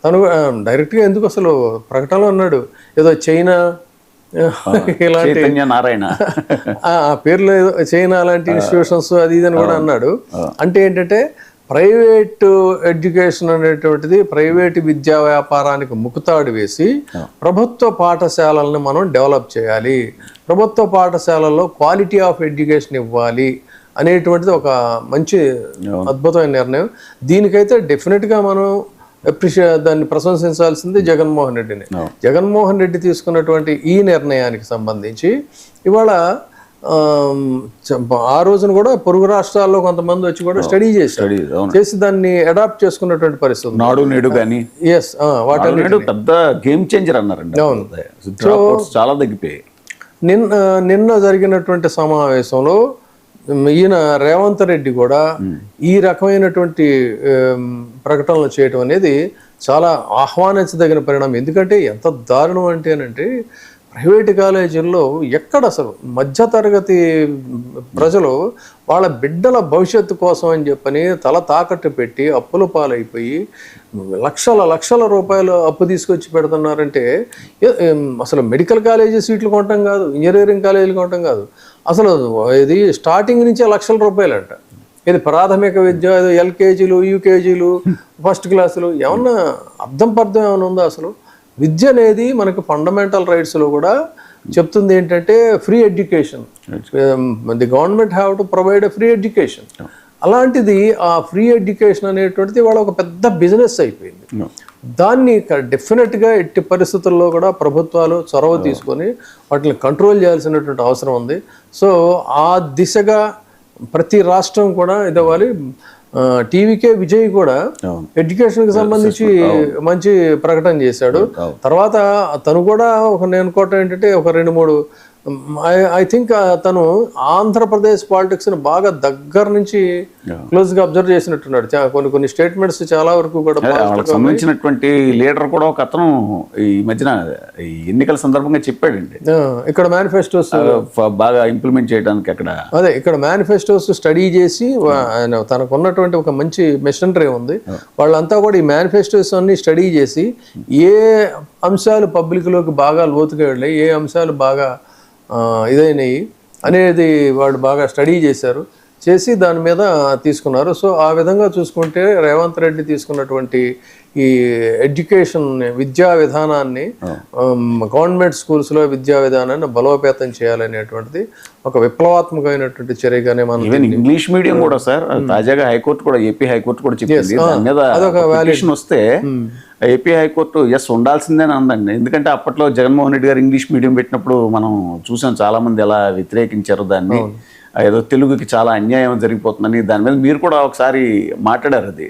తను డైరెక్ట్గా ఎందుకు అసలు ప్రకటనలో అన్నాడు ఏదో చైనా ఇలాంటి చైతన్య నారాయణ ఆ పేర్లు ఏదో చైనా లాంటి ఇన్స్టిట్యూషన్స్ అది ఇది అని కూడా అన్నాడు. అంటే ఏంటంటే ప్రైవేటు ఎడ్యుకేషన్ అనేటువంటిది ప్రైవేటు విద్యా వ్యాపారానికి ముకుతాడు వేసి ప్రభుత్వ పాఠశాలలను మనం డెవలప్ చేయాలి, ప్రభుత్వ పాఠశాలల్లో క్వాలిటీ ఆఫ్ ఎడ్యుకేషన్ ఇవ్వాలి అనేటువంటిది ఒక మంచి అద్భుతమైన నిర్ణయం. దీనికైతే డెఫినెట్గా మనం దాన్ని ప్రశంసించాల్సింది జగన్మోహన్ రెడ్డిని. జగన్మోహన్ రెడ్డి తీసుకున్నటువంటి ఈ నిర్ణయానికి సంబంధించి ఇవాళ ఆ రోజున కూడా పొరుగు రాష్ట్రాల్లో కొంతమంది వచ్చి కూడా స్టడీ చేసి దాన్ని అడాప్ట్ చేసుకున్నటువంటి పరిస్థితి. నాడు నేడు కానీ వాటి పెద్ద గేమ్ చేంజర్ అన్నారండి. చాలా తగ్గిపోయాయి. నిన్న జరిగినటువంటి సమావేశంలో ఈయన రేవంత్ రెడ్డి కూడా ఈ రకమైనటువంటి ప్రకటనలు చేయటం అనేది చాలా ఆహ్వానించదగిన పరిణామం. ఎందుకంటే ఎంత దారుణం అంటేనంటే ప్రైవేటు కాలేజీల్లో ఎక్కడ అసలు మధ్యతరగతి ప్రజలు వాళ్ళ బిడ్డల భవిష్యత్తు కోసం అని చెప్పని తల తాకట్టు పెట్టి అప్పుల పాలైపోయి లక్షల రూపాయలు అప్పు తీసుకొచ్చి పెడుతున్నారంటే అసలు మెడికల్ కాలేజీ సీట్లు కొనటం కాదు, ఇంజనీరింగ్ కాలేజీలు కొనటం కాదు, అసలు ఇది స్టార్టింగ్ నుంచే లక్షల రూపాయలు అంట. ఇది ప్రాథమిక విద్య, ఎల్కేజీలు, యూకేజీలు, ఫస్ట్ క్లాసులు, ఏమన్నా అర్థం ఏమైనా ఉందా? అసలు విద్య అనేది మనకి ఫండమెంటల్ రైట్స్లో కూడా చెప్తుంది ఏంటంటే free education, the government have to provide a free education. అలాంటిది ఆ ఫ్రీ ఎడ్యుకేషన్ అనేటువంటిది వాళ్ళ ఒక పెద్ద బిజినెస్ అయిపోయింది. దాన్ని డెఫినెట్గా ఎట్టి పరిస్థితుల్లో కూడా ప్రభుత్వాలు చొరవ తీసుకొని వాటిని కంట్రోల్ చేయాల్సినటువంటి అవసరం ఉంది. సో ఆ దిశగా ప్రతి రాష్ట్రం కూడా ఇదవ్వాలి. టీవీకే విజయ్ కూడా ఎడ్యుకేషన్కి సంబంధించి మంచి ప్రకటన చేశాడు. తర్వాత తను కూడా నేను అనుకోవటం ఏంటంటే ఒక 2-3 ఐ థింక్ తను ఆంధ్రప్రదేశ్ పాలిటిక్స్ని బాగా దగ్గర నుంచి క్లోజ్గా అబ్జర్వ్ చేసినట్టున్నాడు. కొన్ని స్టేట్మెంట్స్ చాలా వరకు కూడా సంబంధించినటువంటి లీడర్ కూడా ఒక అతను ఈ మధ్యన ఈ ఎన్నికల సందర్భంగా చెప్పాడండి. ఇక్కడ మేనిఫెస్టోస్ బాగా ఇంప్లిమెంట్ చేయడానికి ఇక్కడ మేనిఫెస్టోస్ స్టడీ చేసి ఆయన తనకు ఉన్నటువంటి ఒక మంచి మెషనరీ ఉంది. వాళ్ళంతా కూడా ఈ మేనిఫెస్టోస్ అన్ని స్టడీ చేసి ఏ అంశాలు పబ్లిక్లోకి బాగా లోతుగా వెళ్ళాయి, ఏ అంశాలు బాగా ఇదైనాయి అనేది వాళ్ళు బాగా స్టడీ చేసి దాని మీద తీసుకున్నారు. సో ఆ విధంగా చూసుకుంటే రేవంత్ రెడ్డి తీసుకున్నటువంటి ఈ ఎడ్యుకేషన్ విద్యా విధానాన్ని గవర్నమెంట్ స్కూల్స్లో విద్యా విధానాన్ని బలోపేతం చేయాలనేటువంటిది ఒక విప్లవాత్మకమైనటువంటి చర్యగానే మనం ఇంగ్లీష్ మీడియం కూడా సార్ తాజాగా హైకోర్టు కూడా ఏపీ హైకోర్టు కూడా చెప్పింది దాని మీద పిటిషన్ వస్తే ఏపీ హైకోర్టు ఉండాల్సిందే అందండి. ఎందుకంటే అప్పట్లో జగన్మోహన్ రెడ్డి గారు ఇంగ్లీష్ మీడియం పెట్టినప్పుడు మనం చూసాం చాలా మంది ఎలా వ్యతిరేకించారు దాన్ని. ఏదో తెలుగుకి చాలా అన్యాయం జరిగిపోతుందని దాని మీద మీరు కూడా ఒకసారి మాట్లాడారు. అది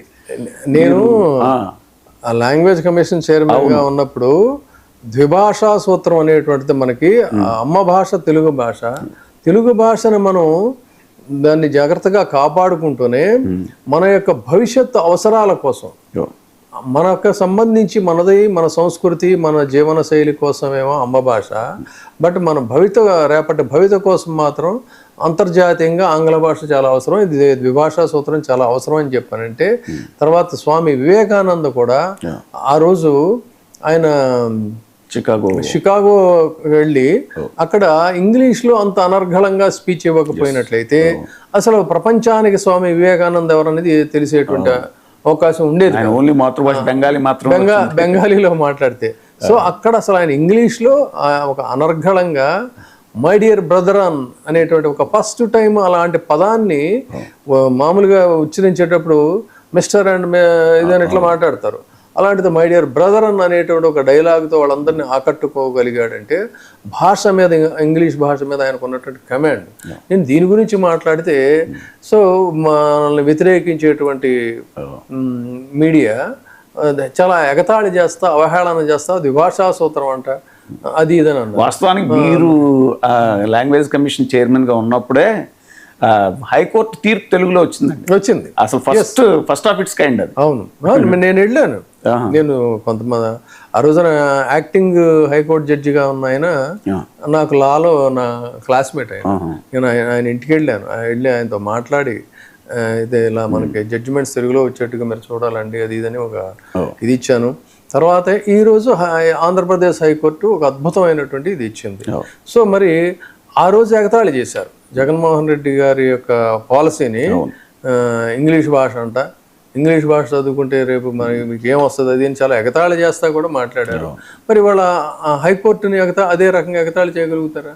నేను లాంగ్వేజ్ కమిషన్ చైర్మన్గా ఉన్నప్పుడు ద్విభాషా సూత్రం అనేటువంటిది మనకి అమ్మ భాష తెలుగు భాషను మనం దాన్ని జాగ్రత్తగా కాపాడుకుంటూనే మన యొక్క భవిష్యత్తు అవసరాల కోసం మనకు సంబంధించి మన సంస్కృతి మన జీవన శైలి కోసమేమో అమ్మ భాష, బట్ మన రేపటి భవిత కోసం మాత్రం అంతర్జాతీయంగా ఆంగ్ల భాష చాలా అవసరం. ఇది ద్విభాషా సూత్రం చాలా అవసరం అని చెప్పానంటే తర్వాత స్వామి వివేకానంద కూడా ఆ రోజు ఆయన షికాగో వెళ్ళి అక్కడ ఇంగ్లీష్లో అంత అనర్గళంగా స్పీచ్ ఇవ్వకపోయినట్లయితే అసలు ప్రపంచానికి స్వామి వివేకానంద ఎవరనేది తెలిసేటువంటి అవకాశం ఉండేది. ఓన్లీ మాతృభాష బెంగాలీలో మాట్లాడితే. సో అక్కడ అసలు ఆయన ఇంగ్లీష్లో ఒక అనర్గళంగా మై డియర్ బ్రదర్ అనేటువంటి ఒక ఫస్ట్ టైం అలాంటి పదాన్ని మామూలుగా ఉచ్చరించేటప్పుడు మిస్టర్ అండ్ ఇదని ఇట్లా మాట్లాడతారు. అలాంటిది మై డియర్ బ్రదర్ అనేటువంటి ఒక డైలాగ్తో వాళ్ళందరినీ ఆకట్టుకోగలిగాడంటే భాష మీద, ఇంగ్లీష్ భాష మీద ఆయనకు ఉన్నటువంటి కమాండ్. నేను దీని గురించి మాట్లాడితే సో మనల్ని వ్యతిరేకించేటువంటి మీడియా చాలా ఎగతాళి చేస్తా, అవహేళన చేస్తా, ద్విభాషా సూత్రం అంట అది ఇదని అన్నారు. వాస్తవానికి మీరు లాంగ్వేజ్ కమిషన్ చైర్మన్గా ఉన్నప్పుడే హైకోర్టు తీర్పు తెలుగులో వచ్చింది. అసలు ఫస్ట్ ఆఫ్ ఇట్స్ కైండ్ అది. అవును, నేను వెళ్ళాను. నేను కొంతమంది ఆ రోజున యాక్టింగ్ హైకోర్టు జడ్జిగా ఉన్న ఆయన నాకు లాలో నా క్లాస్మేట్ ఆయన ఇంటికి వెళ్ళి ఆయనతో మాట్లాడి ఇదే ఇలా మనకి జడ్జిమెంట్స్ తెలుగులో వచ్చేట్టుగా మీరు చూడాలండి అది ఇదని ఒక ఇది ఇచ్చాను. తర్వాత ఈరోజు ఆంధ్రప్రదేశ్ హైకోర్టు ఒక అద్భుతమైనటువంటి ఇది ఇచ్చింది. సో మరి ఆ రోజు ఎగతాళి చేశారు జగన్మోహన్ రెడ్డి గారి యొక్క పాలసీని. ఇంగ్లీష్ భాష అంట, ఇంగ్లీష్ భాష చదువుకుంటే రేపు మరి మీకు ఏమొస్తుంది అది అని చాలా ఎగతాళి చేస్తా కూడా మాట్లాడారు. మరి వాళ్ళ హైకోర్టుని అదే రకంగా ఎగతాళి చేయగలుగుతారా?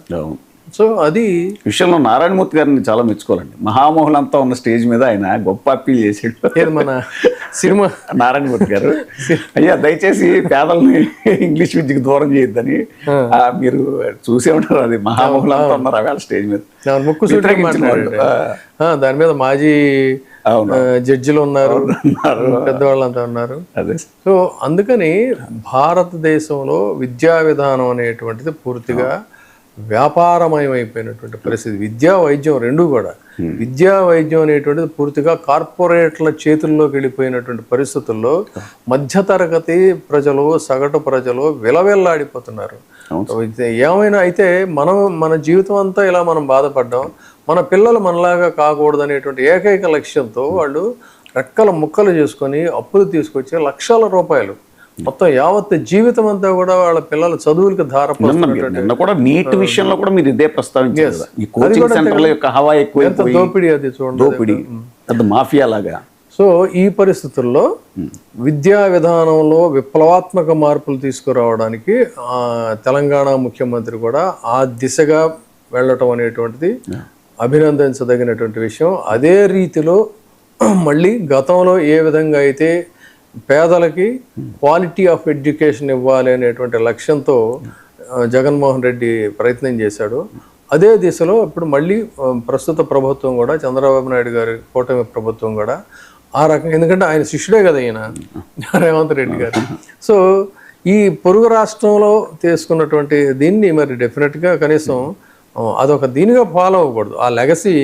సో అది విషయంలో నారాయణమూర్తి గారిని చాలా మెచ్చుకోవాలండి. మహామోహులంతా ఉన్న స్టేజ్ మీద ఆయన గొప్ప అప్పీల్ చేసాడు. మన సినిమా నారాయణమూర్తి గారు, అయ్యా దయచేసి పేదల్ని ఇంగ్లీష్ విద్యకు దూరం చేయొద్దని. మీరు చూసే ఉంటారు, అది మహామోహులంతా ఉన్నారు ఆ స్టేజ్ మీద. ముక్కు దాని మీద మాజీ జడ్జిలు ఉన్నారు, పెద్దవాళ్ళంతా ఉన్నారు. సో అందుకని భారతదేశంలో విద్యా విధానం అనేటువంటిది పూర్తిగా వ్యాపారమయమైపోయినటువంటి పరిస్థితి. విద్యా వైద్యం రెండు కూడా. విద్యా వైద్యం అనేటువంటిది పూర్తిగా కార్పొరేట్ల చేతుల్లోకి వెళ్ళిపోయినటువంటి పరిస్థితుల్లో మధ్యతరగతి ప్రజలు, సగటు ప్రజలు విలవిల్లాడిపోతున్నారు. ఏమైనా అయితే మన జీవితం అంతా ఇలా మనం బాధపడ్డాం, మన పిల్లలు మనలాగా కాకూడదు అనేటువంటి ఏకైక లక్ష్యంతో వాళ్ళు రెక్కల ముక్కలు చేసుకొని అప్పులు తీసుకొచ్చి లక్షల రూపాయలు మొత్తం యావత్ జీవితం అంతా కూడా వాళ్ళ పిల్లల చదువులకు ధారపోతున్నారు. కూడా నీట్ విషయంలో కూడా మీరు ఇదే ప్రస్తావించారు. ఈ కోచింగ్ సెంటర్ల యొక్క హవా ఎక్కువ, ఎంత దోపిడీ అది చూడండి, దోపిడీ పెద్ద మాఫియా లాగా. సో ఈ పరిస్థితుల్లో విద్యా విధానంలో విప్లవాత్మక మార్పులు తీసుకురావడానికి తెలంగాణ ముఖ్యమంత్రి కూడా ఆ దిశగా వెళ్ళటం అనేటువంటిది అభినందించదగినటువంటి విషయం. అదే రీతిలో మళ్ళీ గతంలో ఏ విధంగా అయితే పేదలకి క్వాలిటీ ఆఫ్ ఎడ్యుకేషన్ ఇవ్వాలి అనేటువంటి లక్ష్యంతో జగన్మోహన్ రెడ్డి ప్రయత్నం చేశాడు, అదే దిశలో ఇప్పుడు మళ్ళీ ప్రస్తుత ప్రభుత్వం కూడా, చంద్రబాబు నాయుడు గారి కూటమి ప్రభుత్వం కూడా ఆ రకంగా, ఎందుకంటే ఆయన శిష్యుడే కదా ఈయన రేవంత్ రెడ్డి గారు. సో ఈ పొరుగు రాష్ట్రంలో తీసుకున్నటువంటి దీన్ని మరి డెఫినెట్గా కనీసం అదొక దీనిగా ఫాలో అవ్వకూడదు. ఆ లెగసీ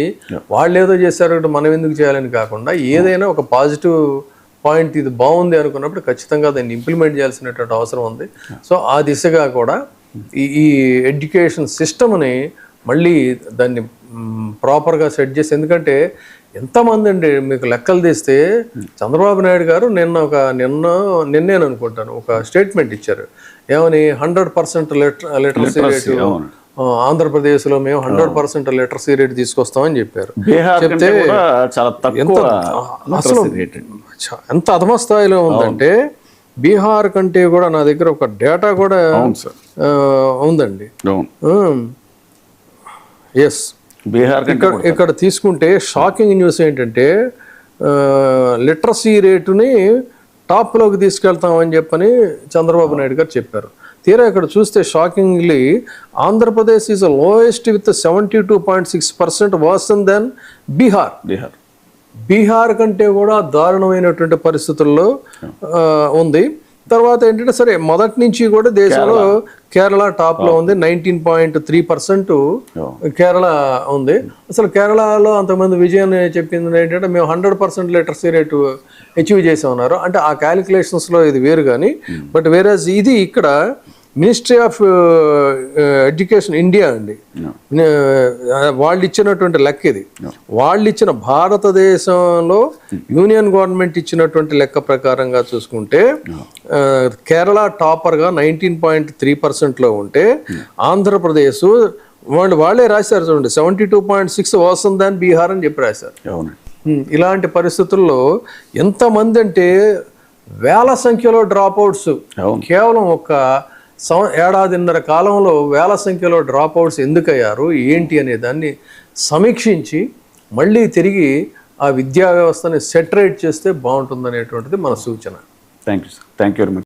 వాళ్ళు ఏదో చేశారు మనం ఎందుకు చేయాలని కాకుండా ఏదైనా ఒక పాజిటివ్ పాయింట్ ఇది బాగుంది అనుకున్నప్పుడు ఖచ్చితంగా దాన్ని ఇంప్లిమెంట్ చేయాల్సినటువంటి అవసరం ఉంది. సో ఆ దిశగా కూడా ఈ ఎడ్యుకేషన్ సిస్టమ్ని మళ్ళీ దాన్ని ప్రాపర్గా సెట్ చేసి, ఎందుకంటే ఎంతమంది అండి మీకు లెక్కలు తీస్తే చంద్రబాబు నాయుడు గారు నిన్నే అనుకుంటాను ఒక స్టేట్మెంట్ ఇచ్చారు. ఏమని 100% లిటరసీ రేటు ఆంధ్రప్రదేశ్లో మేము 100% లిటరసీ రేట్ తీసుకొస్తామని చెప్పారు. చెప్తే అసలు ఎంత అధమ స్థాయిలో ఉందంటే బీహార్ కంటే కూడా నా దగ్గర ఒక డేటా కూడా ఉందండి. ఎస్, బీహార్ ఇక్కడ తీసుకుంటే షాకింగ్ న్యూస్ ఏంటంటే లిటరసీ రేటుని టాప్లోకి తీసుకెళ్తామని చెప్పని చంద్రబాబు నాయుడు గారు చెప్పారు. తీరా ఇక్కడ చూస్తే shockingly Andhra Pradesh is lowest with 72.6% worse than Bihar. Bihar కంటే కూడా దారుణమైనటువంటి పరిస్థితుల్లో ఉంది. తర్వాత ఏంటంటే సరే మొదటి నుంచి కూడా దేశంలో కేరళ టాప్లో ఉంది, 19.3% కేరళ ఉంది. అసలు కేరళలో అంతమంది విజయాన్ని చెప్పింది ఏంటంటే మేము 100% లిటరసీ రేటు అచీవ్ చేసి ఉన్నారు. అంటే ఆ క్యాలిక్యులేషన్స్లో ఇది వేరు కానీ, బట్ వేరేజ్ ఇది ఇక్కడ మినిస్ట్రీ ఆఫ్ ఎడ్యుకేషన్ ఇండియా అండి, వాళ్ళు ఇచ్చినటువంటి లెక్క ఇది. వాళ్ళు ఇచ్చిన భారతదేశంలో యూనియన్ గవర్నమెంట్ ఇచ్చినటువంటి లెక్క ప్రకారంగా చూసుకుంటే కేరళ టాపర్గా 19.3%లో ఉంటే ఆంధ్రప్రదేశ్ వాళ్ళే రాశారు చూడండి 72.6 వర్సన్ దాన్ బీహార్ అని చెప్పి రాశారు. ఇలాంటి పరిస్థితుల్లో ఎంతమంది అంటే వేల సంఖ్యలో డ్రాప్ అవుట్స్, కేవలం ఒక ఏడాదిన్నర కాలంలో వేల సంఖ్యలో డ్రాప్ అవుట్స్ ఎందుకయ్యారు ఏంటి అనే దాన్ని సమీక్షించి మళ్ళీ తిరిగి ఆ విద్యా వ్యవస్థని సెటరేట్ చేస్తే బాగుంటుందనేటువంటిది మన సూచన. Thank you sir, thank you very much.